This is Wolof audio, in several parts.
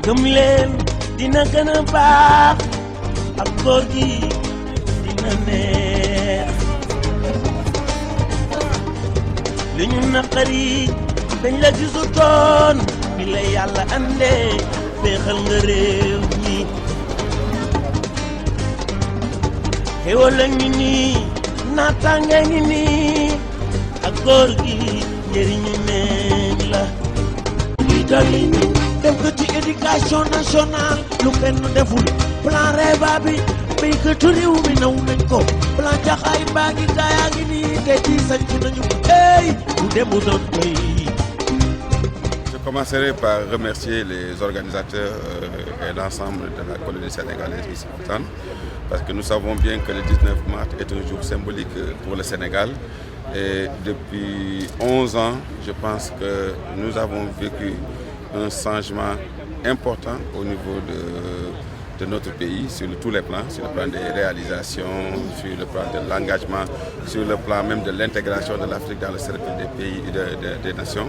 gëm leen dina gën a baax ak góor gi dina neex li ñu naqari dañ la gisutoon bi la yàlla andee féexal nga réew mi xéwal a ngi nii naataange ngi nii ak góor gi njëriñu neen la jiitali ñu def ko ci éducation nationale lu kenn deful plan REVA bi béykatu réew mi naw nañ ko plan jaxaay mbaa ngi gaayaa ngi nii te ci sañ nañu ey bu demu doon koy. Je commencerai par remercier les organisateurs et l'ensemble de la colonie sénégalaise ici présente, parce que nous savons bien que le 19 mars est un jour symbolique pour le Sénégal. Et depuis 11 ans, je pense que nous avons vécu un changement important au niveau de notre pays, sur tous les plans, sur le plan des réalisations, sur le plan de l'engagement, sur le plan même de l'intégration de l'Afrique dans le cercle des pays et des nations.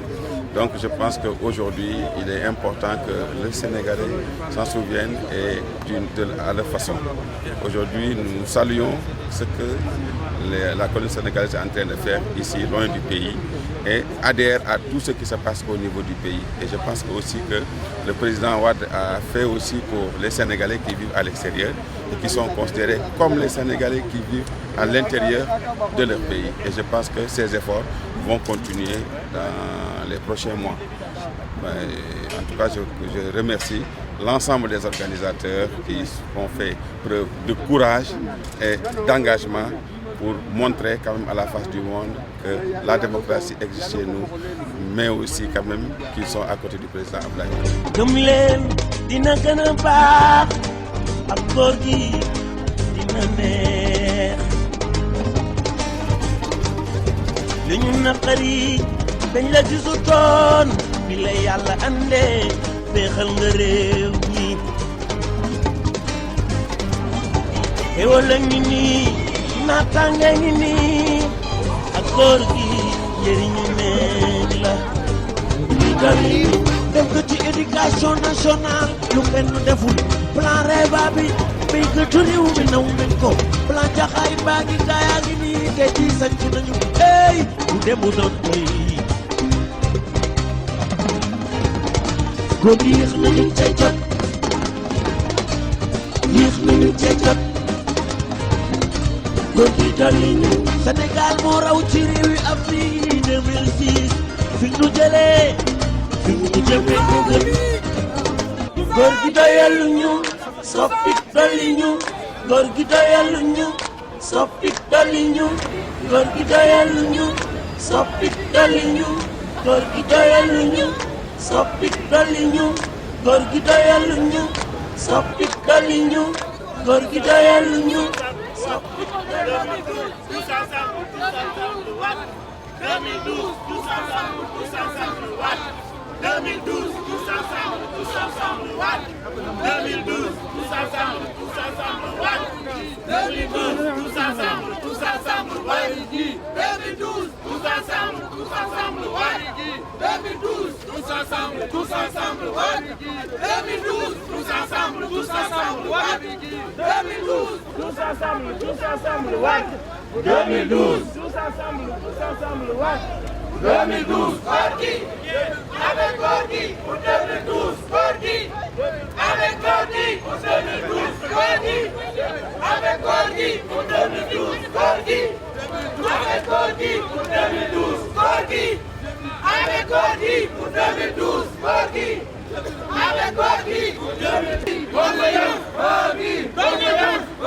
Donc je pense qu'aujourd'hui, il est important que le Sénégalais s'en souvienne et à leur façon. Aujourd'hui, nous saluons ce que la colonie sénégalaise est en train de faire ici, loin du pays, et adhère à tout ce qui se passe au niveau du pays. Et je pense aussi que le président Wade a fait aussi pour les Sénégalais qui vivent à l'extérieur et qui sont considérés comme les Sénégalais qui vivent à l'intérieur de leur pays. Et je pense que ces efforts vont continuer dans les prochains mois. En tout cas, je remercie l'ensemble des organisateurs qui ont fait preuve de courage et d'engagement pour montrer quand même à la face du monde que la démocratie existe chez nous, mais aussi quand même qu'ils sont à côté du président Abdoulaye Wade. gëm leen dina gën a baax ak góor gi dina neex li ñu naqari dañ la gisutoon bi la yàlla andee féexal nga réew mi xéwal a ngi nii naataange ngi nii ak góor gi njëriñu neen la jiitali def ko ci éducation nationale lu kenn deful plan REVA bi béykatu réew mi naw nañ ko plan jaxaay mbaa ngi gaayaa ngi nii te ci sañ nañu ey bu demu doon koy góor gi yéex nañu ca jot yéex nañu ca jot góor gi dolli ñu Sénégal moo raw ci réew yi Afrique 2006 fi ñu jëlee fi ñu jëmee ko gën góor gi doyal ñu soppit dolli ñu góor gi doyal ñu soppit dolli ñu góor gi doyal ñu soppit dolli ñu góor gi doyal ñu soppit dolli ñu góor gi doyal ñu soppit dolli ñu góor gi doyal ñu soppit dolli ñu. 2012, tous ensemble, Wade. 2012, tous ensemble, Wade. 2012, tous ensemble, Wade. 2012, tous ensemble, Wade. 2012, tous ensemble, Wade. 2012, tous ensemble, Wade. 2012, tous ensemble, Wade. 2012, tous ensemble, Wade. 2012, tous ensemble, Wade. 2012, Gorgui, avec Gorgui pour 2012, Gorgui, avec Gorgui pour 2012, Gorgui, avec Gorgui pour 2012, Gorgui, avec Gorgui pour 2012, Gorgui, avec Gorgui pour 2012, Gorgui, avec Gorgui pour 2012, Gorgui, Gorgui,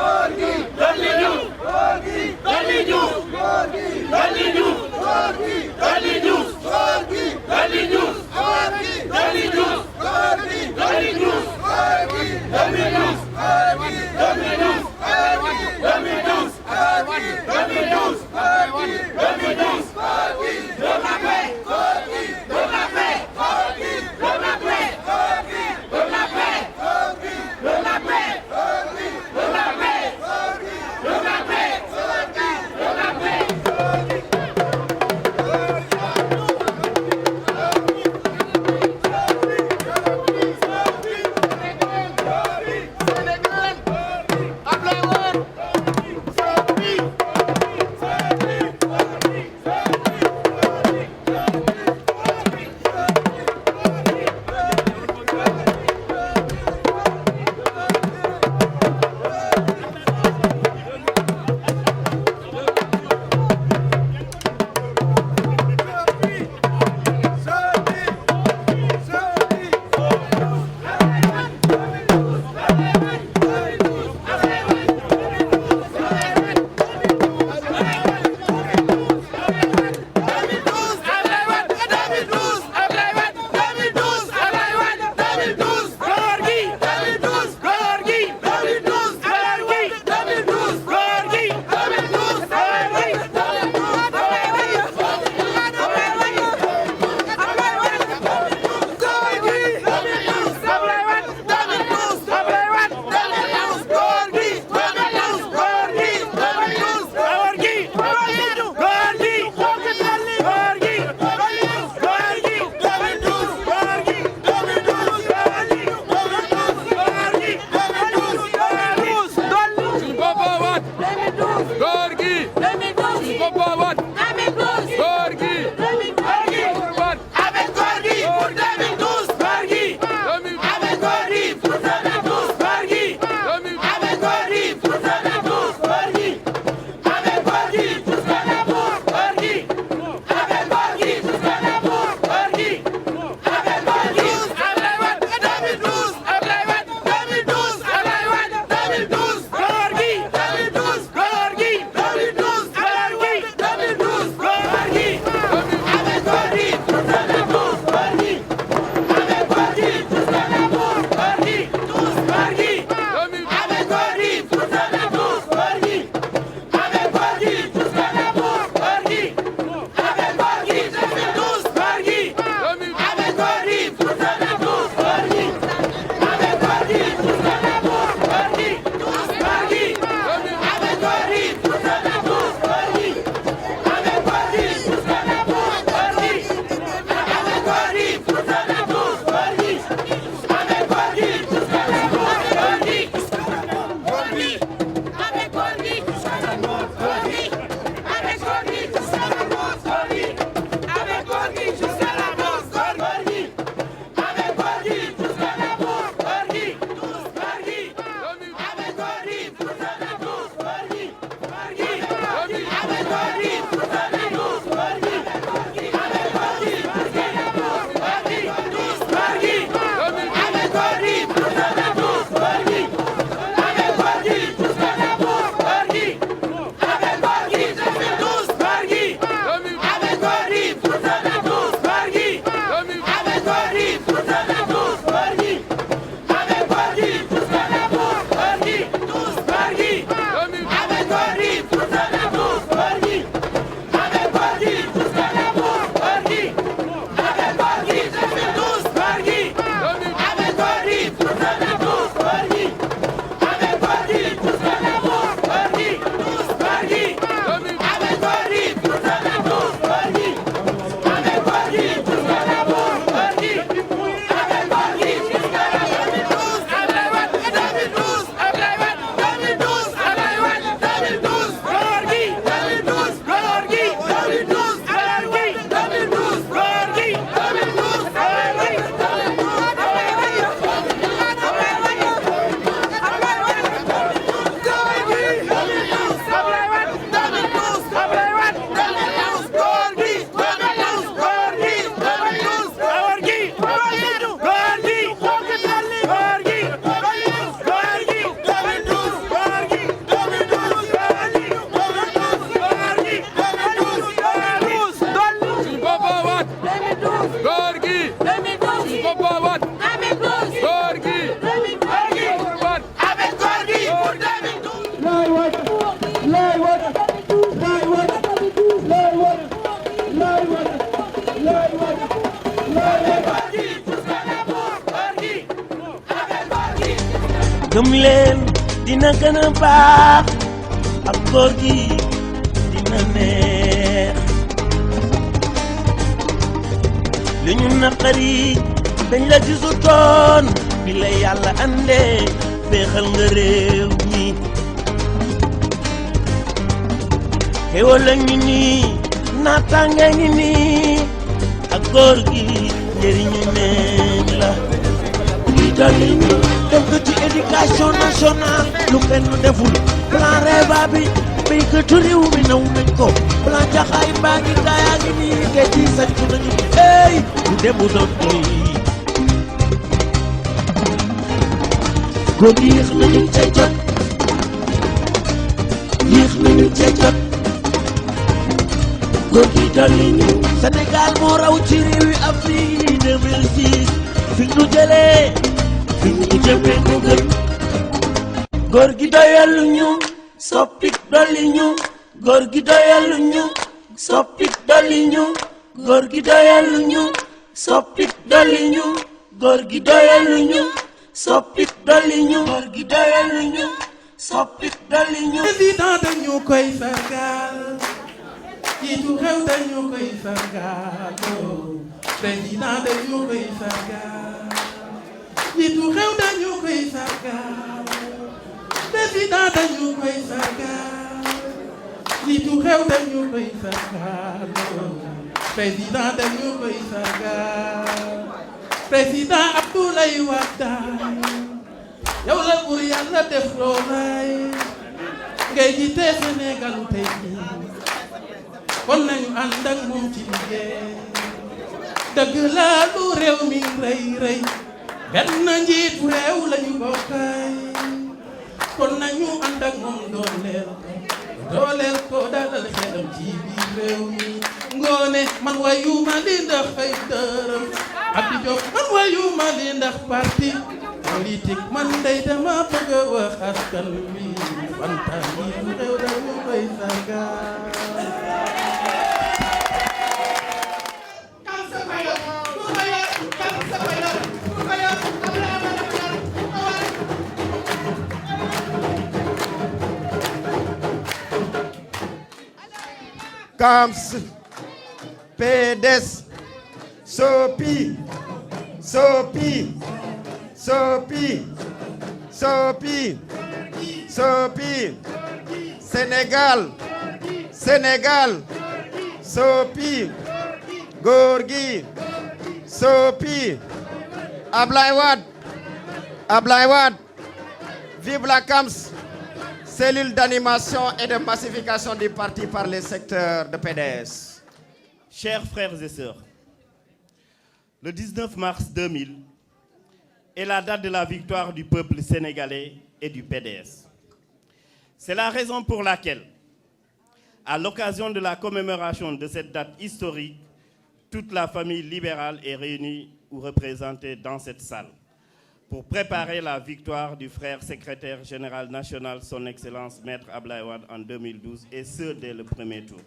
gëm leen dina gën a baax ak góor gi dina neex li ñu naqari dañ la gisutoon bi la yàlla andee féexal nga réew mi xéwal la ngi nii naataange ngi nii ak góor gi njëriñu neen la lii dolli ñu def ko ci éducation nationale lu kenn deful plan REVA bi béykatu réew mi naw nañ ko plan jaxaay mbaa ngi gaayaa ngi nii te ci sañtu nañu ey lu demu doon doy góor gi yéex nañu ca jot yéex nañu ca jot góor gi dolli ñu Sénégal moo raw ci réew yi Afrique 2006 fi ñu jëlee fi ñu jëmee ko gën góor gi doyal ñu soppik dolli ñu góor gi doyal ñu soppik dolli ñu góor gi doyal ñu soppik dolli ñu góor gi doyal ñu soppik dolli ñu góor gi doyal ñu soppik dolli ñu président dañu koy sargal jiitu xew dañu koy sargal président dañu koy sargal jiitu xew dañu koy sargal président dañu koy sargal jiitu xew dañu koy sargal président dañu koy sargal président Abdoulaye Wade yow la buur yàlla def loolay ngay jiite Sénégal tey jii kon nañu ànd ak moom ci liggéey dëgg la lu réew mi rëy rëy benn njiitu réew lañu bokkay kon nañu ànd ak moom dooleel ko dalal xelam ci biir réew mi ngoone man wayuma li ndax ay dërëm Abdou Diop man wayuma li ndax parti politique man day dama bëgg a wax askan wi wantaan njiitu réew dañu koy sargal CAMS, PDS, SOPI, SOPI, SOPI, SOPI, SOPI, Sénégal, Sénégal, SOPI, Gorgui, SOPI, Ablaye Wade, Ablaye Wade, vive la CAMS. Cellule d'animation et de massification du parti par les secteurs de PDS. Chers frères et sœurs, le 19 mars 2000 est la date de la victoire du peuple sénégalais et du PDS. C'est la raison pour laquelle, à l'occasion de la commémoration de cette date historique, toute la famille libérale est réunie ou représentée dans cette salle pour préparer la victoire du frère secrétaire général national, son Excellence Maître Ablaye Wade en 2012, et ce, dès le premier tour.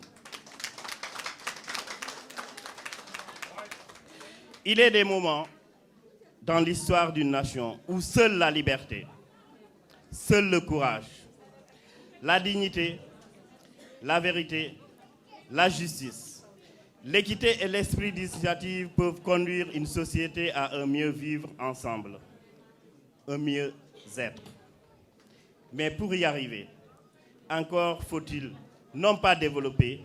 Il est des moments dans l'histoire d'une nation où seule la liberté, seul le courage, la dignité, la vérité, la justice, l'équité et l'esprit d'initiative peuvent conduire une société à un mieux vivre ensemble, un mieux être. Mais pour y arriver, encore faut-il non pas développer,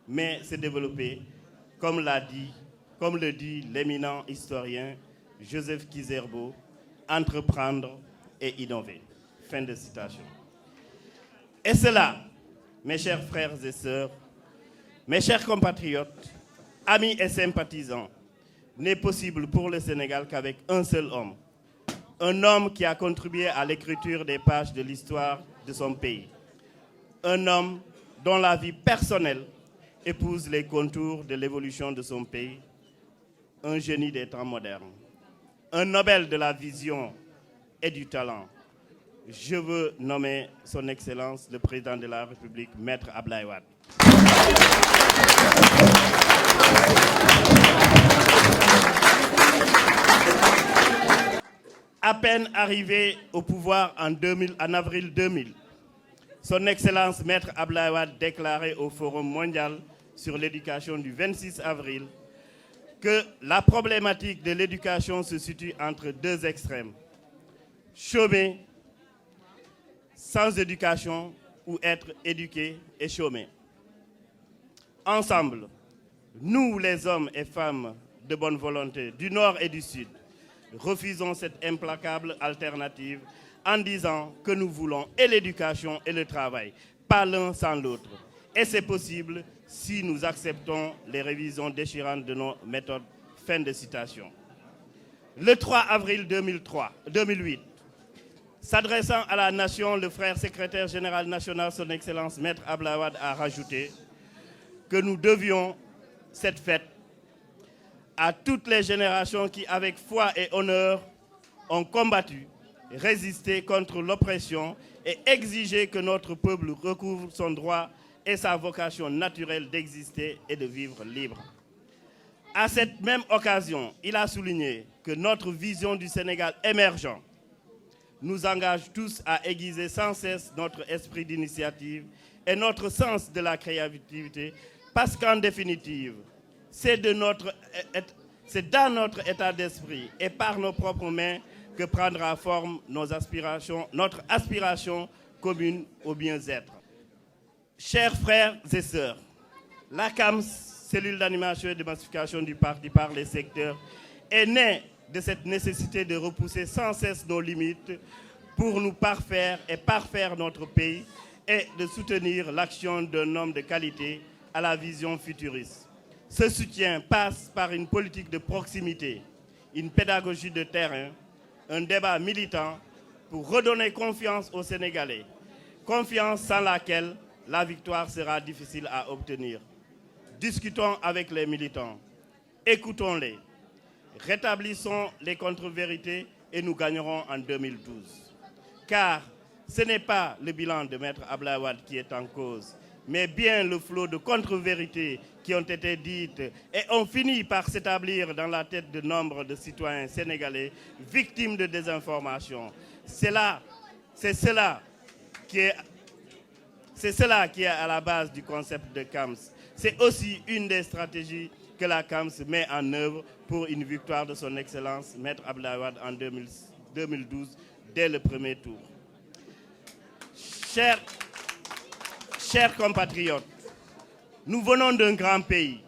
mais se développer, comme le dit l'éminent historien Joseph Kizerbo, entreprendre et innover. Fin de citation. Et cela, mes chers frères et sœurs, mes chers compatriotes, amis et sympathisants, n'est possible pour le Sénégal qu'avec un seul homme. Un homme qui a contribué à l'écriture des pages de l'histoire de son pays. Un homme dont la vie personnelle épouse les contours de l'évolution de son pays. Un génie des temps modernes. Un Nobel de la vision et du talent. Je veux nommer son Excellence, le Président de la République, Maître Ablaye Wade. À peine arrivé au pouvoir en avril 2000, son Excellence Maître Abdoulaye Wade déclarait au Forum mondial sur l'éducation du 26 avril que la problématique de l'éducation se situe entre deux extrêmes. Chômer sans éducation ou être éduqué et chômer. Ensemble, nous les hommes et femmes de bonne volonté du Nord et du Sud, refusons cette implacable alternative en disant que nous voulons et l'éducation et le travail, pas l'un sans l'autre. Et c'est possible si nous acceptons les révisions déchirantes de nos méthodes. Fin de citation. Le 3 avril 2008, s'adressant à la nation, le frère secrétaire général national, son Excellence Maître Abdoulaye Wade, a rajouté que nous devions cette fête à toutes les générations qui, avec foi et honneur, ont combattu, résisté contre l'oppression et exigé que notre peuple recouvre son droit et sa vocation naturelle d'exister et de vivre libre. À cette même occasion, il a souligné que notre vision du Sénégal émergent nous engage tous à aiguiser sans cesse notre esprit d'initiative et notre sens de la créativité, parce qu'en définitive, c'est dans notre état d'esprit et par nos propres mains que prendra forme notre aspiration commune au bien-être. Chers frères et sœurs, la CAMS, cellule d'animation et de massification du parti par les secteurs, est née de cette nécessité de repousser sans cesse nos limites pour nous parfaire et parfaire notre pays et de soutenir l'action d'un homme de qualité à la vision futuriste. Ce soutien passe par une politique de proximité, une pédagogie de terrain, un débat militant pour redonner confiance aux Sénégalais, confiance sans laquelle la victoire sera difficile à obtenir. Discutons avec les militants, écoutons-les, rétablissons les contre-vérités et nous gagnerons en 2012. Car ce n'est pas le bilan de Maître Abdoulaye Wade qui est en cause, mais bien le flot de contre-vérités qui ont été dites et ont fini par s'établir dans la tête de nombre de citoyens sénégalais victimes de désinformation. C'est cela qui est à la base du concept de CAMS. C'est aussi une des stratégies que la CAMS met en œuvre pour une victoire de son Excellence Maître Abdoulaye Wade en 2012 dès le premier tour. Chers compatriotes, nous venons d'un grand pays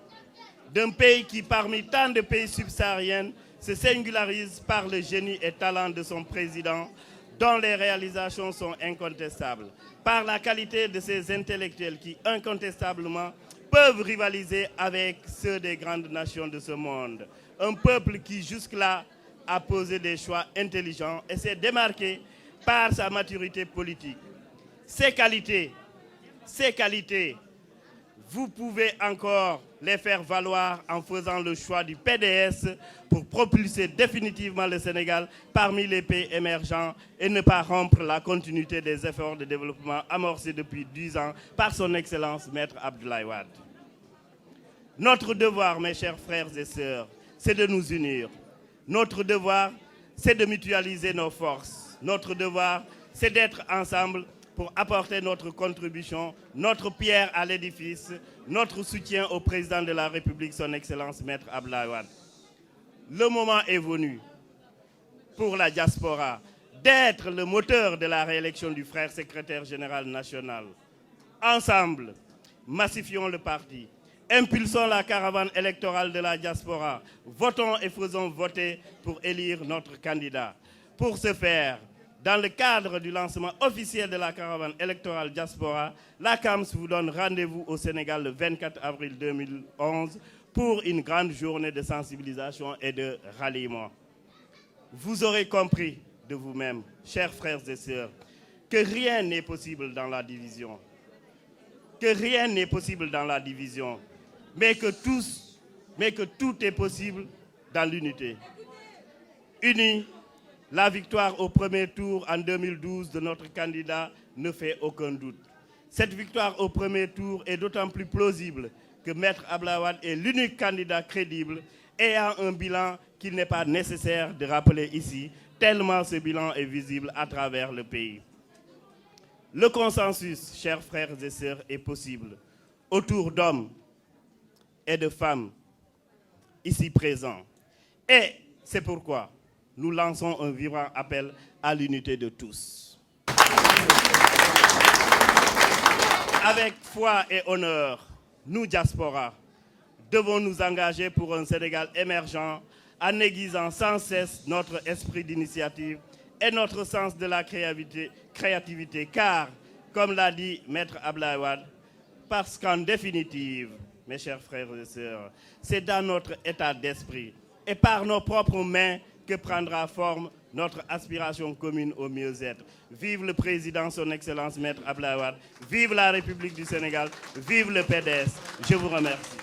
qui, parmi tant de pays subsahariens, se singularise par le génie et talent de son président, dont les réalisations sont incontestables, par la qualité de ses intellectuels qui, incontestablement, peuvent rivaliser avec ceux des grandes nations de ce monde. Un peuple qui, jusque-là, a posé des choix intelligents et s'est démarqué par sa maturité politique. Ces qualités, vous pouvez encore les faire valoir en faisant le choix du PDS pour propulser définitivement le Sénégal parmi les pays émergents et ne pas rompre la continuité des efforts de développement amorcés depuis 10 ans par son Excellence Maître Abdoulaye Wade. Notre devoir, mes chers frères et sœurs, c'est de nous unir. Notre devoir, c'est de mutualiser nos forces. Notre devoir, c'est d'être ensemble pour apporter notre contribution, notre pierre à l'édifice, notre soutien au président de la République, son Excellence Maître Abdoulaye Wade. Le moment est venu pour la diaspora d'être le moteur de la réélection du frère secrétaire général national. Ensemble, massifions le parti, impulsons la caravane électorale de la diaspora, votons et faisons voter pour élire notre candidat. Pour ce faire, dans le cadre du lancement officiel de la caravane électorale diaspora, la CAMS vous donne rendez-vous au Sénégal le 24 avril 2011 pour une grande journée de sensibilisation et de ralliement. Vous aurez compris de vous-même, chers frères et sœurs, que rien n'est possible dans la division. Mais que tout est possible dans l'unité. Unis, la victoire au premier tour en 2012 de notre candidat ne fait aucun doute. Cette victoire au premier tour est d'autant plus plausible que Maître Abdoulaye Wade est l'unique candidat crédible ayant un bilan qu'il n'est pas nécessaire de rappeler ici, tellement ce bilan est visible à travers le pays. Le consensus, chers frères et sœurs, est possible autour d'hommes et de femmes ici présents. Et c'est pourquoi nous lançons un vibrant appel à l'unité de tous. Avec foi et honneur, nous, diaspora, devons nous engager pour un Sénégal émergent en aiguisant sans cesse notre esprit d'initiative et notre sens de la créativité, car, comme l'a dit Maître Abdoulaye Wade, parce qu'en définitive, mes chers frères et sœurs, c'est dans notre état d'esprit et par nos propres mains que prendra forme notre aspiration commune au mieux-être. Vive le président, son Excellence Maître Abdoulaye Wade, vive la République du Sénégal, vive le PDS. Je vous remercie.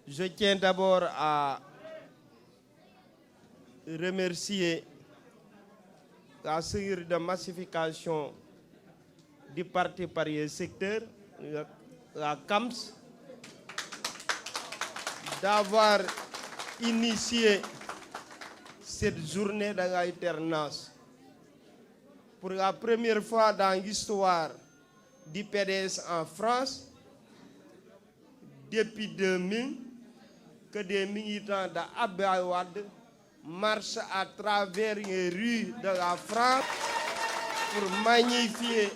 Je tiens d'abord à remercier la cellule de massification du parti parier secteur, la CAMS, d'avoir initié cette journée de l'alternance. Pour la première fois dans l'histoire du PDS en France, depuis 2000, que des militants d'Abdoulaye Wade marchent à travers les rues de la France pour magnifier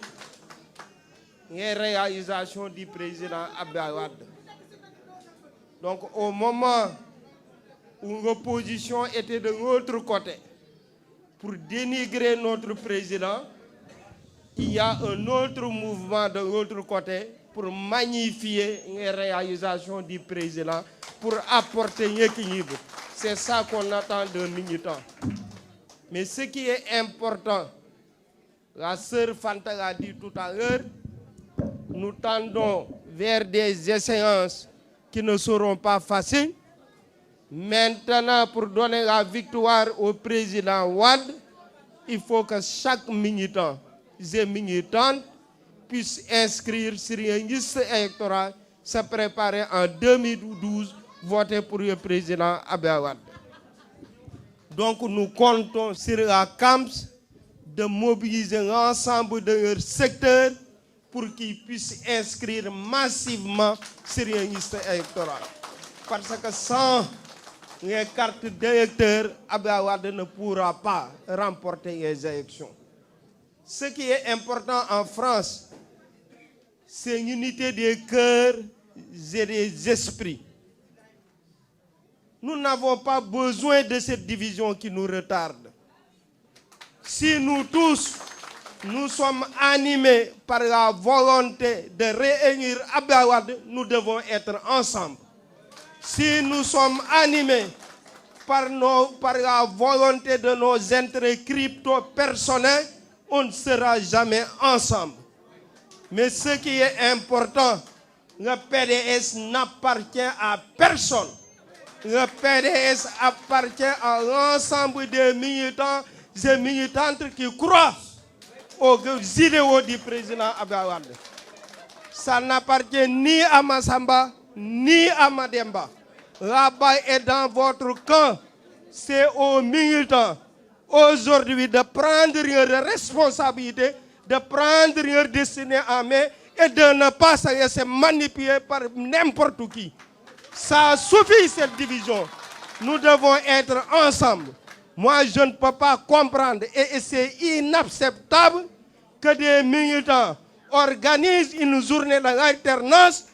les réalisations du président Abdoulaye Wade. Donc au moment où l'opposition était de l'autre côté pour dénigrer notre président, il y a un autre mouvement de l'autre côté pour magnifier les réalisations du président, pour apporter l'équilibre. C'est ça qu'on attend d'un militant. Mais ce qui est important, la sœur Fanta l'a dit tout à l'heure, nous tendons vers des échéances qui ne seront pas faciles. Maintenant, pour donner la victoire au président Wade, il faut que chaque militant et militante puisse inscrire sur une liste électorale, se préparer en 2012, voter pour le président Abdoulaye Wade. Donc nous comptons sur la CAMS de mobiliser l'ensemble de leur secteur pour qu'ils puissent inscrire massivement sur une liste électorale. Parce que sans les cartes d'électeurs, Abdoulaye Wade ne pourra pas remporter les élections. Ce qui est important en France, c'est l'unité des cœurs et des esprits. Nous n'avons pas besoin de cette division qui nous retarde. Si nous tous, nous sommes animés par la volonté de réunir Abdoulaye Wade, nous devons être ensemble. Si nous sommes animés par la volonté de nos intérêts crypto-personnels, on ne sera jamais ensemble. Mais ce qui est important, le PDS n'appartient à personne. Le PDS appartient à l'ensemble des militants et militantes qui croient aux idéaux du président Abdoulaye Wade. Ça n'appartient ni à Massamba, ni à Mademba. Là-bas et dans votre camp, c'est aux militants aujourd'hui de prendre leurs responsabilités, de prendre leur destinée en main et de ne pas se laisser manipuler par n'importe qui. Ça suffit cette division. Nous devons être ensemble. Moi, je ne peux pas comprendre et c'est inacceptable que des militants organisent une journée de l'alternance,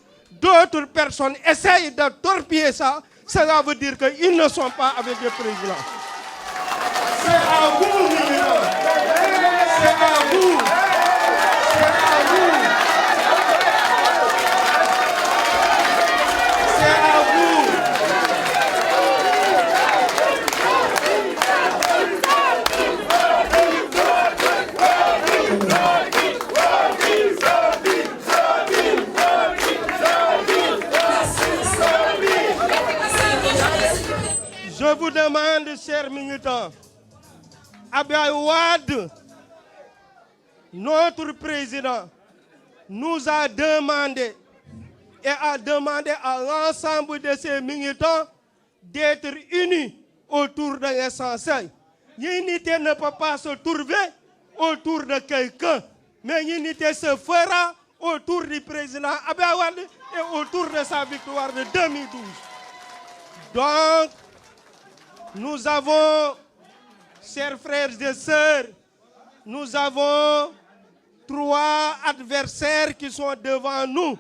d'autres personnes essayent de torpiller ça. Cela veut dire qu'ils ne sont pas avec le président. C'est à vous, militants. C'est à vous. C'est à vous. C'est à vous. Je vous demande, chers militants, Abdoulaye Wade, notre président, nous a demandé et a demandé à l'ensemble de ces militants d'être unis autour de l'essentiel. L'unité ne peut pas se trouver autour de quelqu'un, mais l'unité se fera autour du président Abdoulaye Wade et autour de sa victoire de 2012. Donc, nous avons, chers frères et sœurs, nous avons 3 adversaires qui sont devant nous.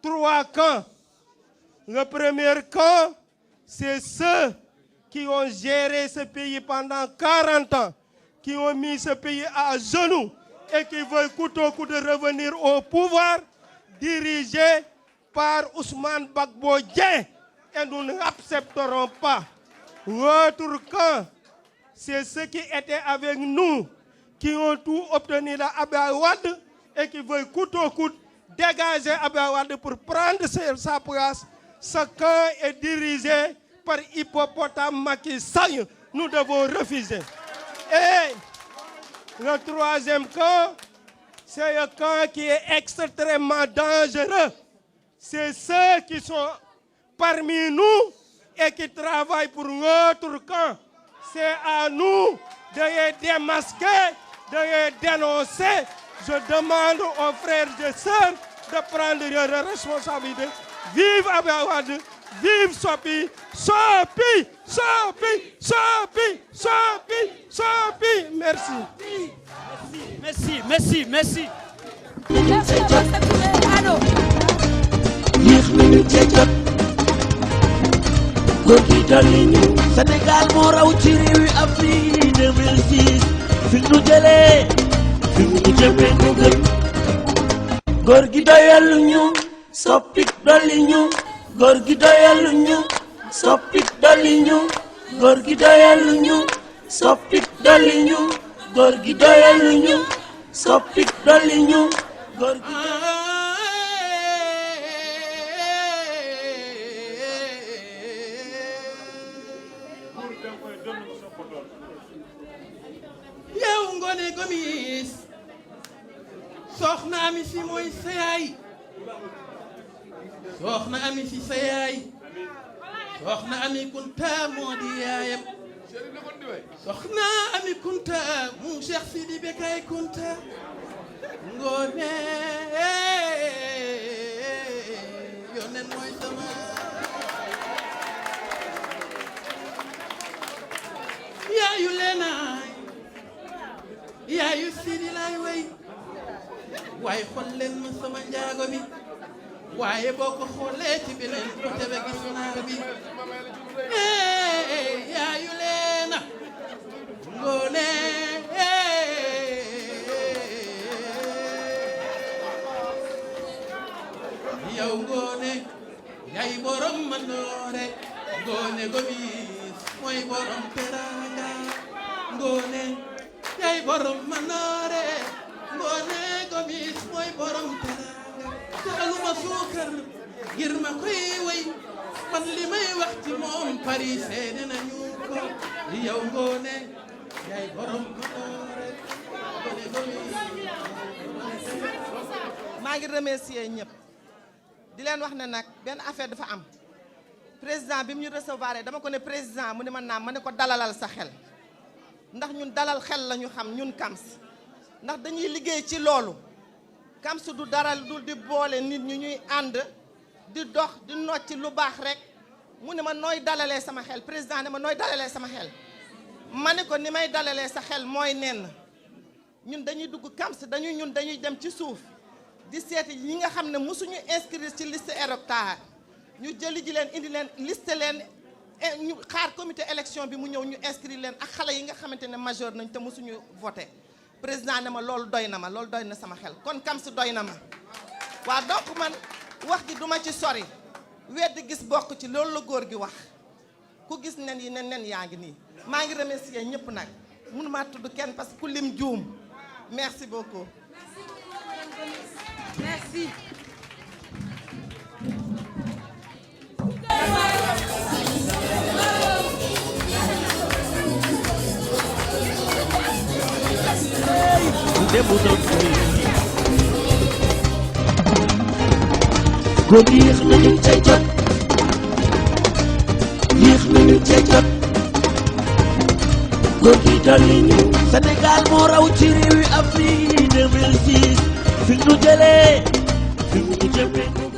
3 camps. Le premier camp, c'est ceux qui ont géré ce pays pendant 40 ans, qui ont mis ce pays à genoux et qui veulent coûte que coûte de revenir au pouvoir, dirigé par Ousmane Gbagbo Dieng. Et nous n'accepterons pas. L'autre camp, c'est ceux qui étaient avec nous, qui ont tout obtenu de Abdoulaye Wade et qui veulent coûte que coûte dégager Abdoulaye Wade pour prendre sa place. Ce camp est dirigé par Hippopotame Macky Sall. Nous devons refuser. Et le troisième camp, c'est le camp qui est extrêmement dangereux. C'est ceux qui sont parmi nous et qui travaillent pour notre camp. C'est à nous de les démasquer, de les dénoncer. Je demande aux frères et sœurs de prendre leurs responsabilités. Vive Abdoulaye Wade, vive Sopi, Sopi, Sopi, Sopi, Sopi, Sopi. Merci. Merci, merci, merci. Sénégal moo raw ci réew yi Afrique 2006 fi ñu jëlee fi ñu jëmee ko gën góor gi doyal ñu soppit dolli ñu góor gi doyal ñu soppit dolli ñu góor gi doyal ñu soppit dolli ñu góor gi doyal ñu soppit dolli ñu góor gi yow Ngoné Gomis soxna Ami si mooy sa yaay soxna Ami si sa yaay soxna Ami Kunta moo di yaayam soxna Ami Kunta mu Cheikh Sidi Bekay Kunta Ngoné yonen mooy sama yaayu leenaay yaayu Sidi laay way waaye xool leen ma sama njaago bi waaye boo ko xoolee ci beneen côté ba gis naa bi yaayu leena Ngoné yow Ngoné yaay borom Manoore Ngoné Gomis mooy borom teranga Ngoné yaay borom Manoore Ngoné Gomis mooy borom teranga saxaluma suukar ngir ma koy way man li may wax ci moom Paris seede nañu ko yow Ngoné yaay borom Manoore Ngoné Gomis. maa ngi remercier ñëpp di leen wax ne nag benn affaire dafa am président bi mu ñu recevoir dama ko ne président mu ne ma naam ma ne ko dalalal sa xel ndax ñun dalal xel la ñu xam ñun KAMS ndax dañuy liggéey ci loolu KAMS du dara du di boole nit ñi ñuy ànd di dox di nocci lu baax rek mu ne ma nooy dalalee sama xel président ne ma nooy dalalee sama xel ma ne ko ni may dalalee sa xel mooy nenn ñun dañuy dugg KAMS ñun dañuy dem ci suuf di seeti ñi nga xam ne mosuñu inscrire ci liste électorale ñu jëli ji leen indi leen liste leen ñu xaar comité élection bi mu ñëw ñu inscrire leen ak xale yi nga xamante ne majeur nañ te mosuñu voté président ne ma loolu doy na ma loolu doy na sama xel kon KAMS doy na ma waaw donc man wax ji duma ci sori weddi gis bokk ci loolu la góor gi wax ku gis nen yi ne nen yaa ngi nii maa ngi remercier ñëpp nag mënumaa tudd kenn parce que ku lim juum merci beaucoup. Merci. démb doon tey góor gi yéex nañu cay jot yéex nañu cay jot góor gi dolli ñu Sénégal moo raw ci réewi Afrique 2006 fi ñu jëlee fi ñu jëmee